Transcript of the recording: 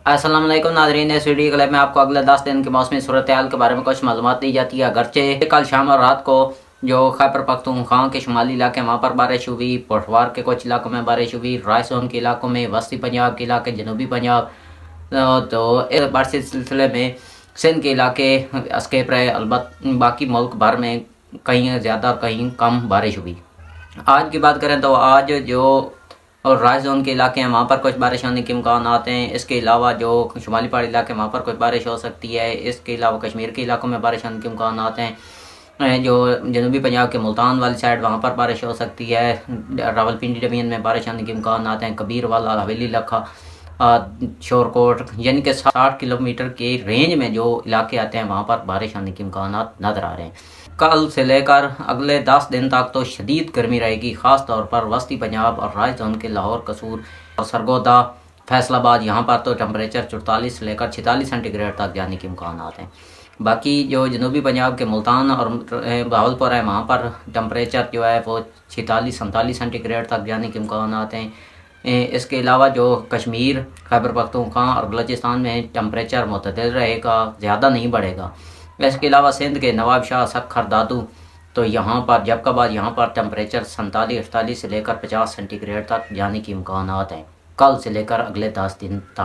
السلام علیکم ناظرین، اس ویڈیو کلپ میں آپ کو اگلے 10 دن کے موسمی صورتحال کے بارے میں کچھ معلومات دی جاتی ہے۔ اگرچہ کل شام اور رات کو جو خیبر پختونخوا کے شمالی علاقے وہاں پر بارش ہوئی، پٹوار کے کچھ علاقوں میں بارش ہوئی، رائے زون کے علاقوں میں، وسطی پنجاب کے علاقے، جنوبی پنجاب، تو اس بارش کے سلسلے میں سندھ کے علاقے اسکیپ رہے، البتہ باقی ملک بھر میں کہیں زیادہ اور کہیں کم بارش ہوئی۔ آج کی بات کریں تو آج جو اور رائے زون کے علاقے ہیں وہاں پر کچھ بارش ہونے کے امکانات ہیں۔ اس کے علاوہ جو شمالی پہاڑی علاقے ہیں وہاں پر کچھ بارش ہو سکتی ہے۔ اس کے علاوہ کشمیر کے علاقوں میں بارش ہونے کے امکانات ہیں۔ جو جنوبی پنجاب کے ملتان والی سائڈ وہاں پر بارش ہو سکتی ہے۔ راولپنڈی ڈویژن میں بارش ہونے کے امکانات ہیں۔ کبیر والا، حویلی لکھا، شورکوٹ، یعنی کہ 60 کلومیٹر کے رینج میں جو علاقے آتے ہیں وہاں پر بارش ہونے کے امکانات نظر آ رہے ہیں۔ کل سے لے کر اگلے 10 دن تک تو شدید گرمی رہے گی، خاص طور پر وسطی پنجاب اور رائے زون کے لاہور، قصور اور سرگودا، فیصل آباد، یہاں پر تو ٹمپریچر 44 سے لے کر 46 سینٹی گریڈ تک جانے کے امکانات ہیں۔ باقی جو جنوبی پنجاب کے ملتان اور بہاولپور ہے وہاں پر ٹمپریچر جو ہے وہ 46-47 سینٹی گریڈ تک جانے کے امکانات ہیں۔ اس کے علاوہ جو کشمیر، خیبر پختونخوا اور بلوچستان میں ٹمپریچر معتدل رہے گا، زیادہ نہیں بڑھے گا۔ اس کے علاوہ سندھ کے نواب شاہ، سکھر، دادو، تو یہاں پر جب آباد، یہاں پر ٹمپریچر 47-48 سے لے کر 50 سینٹی گریڈ تک جانے کے امکانات ہیں کل سے لے کر اگلے 10 دن تک۔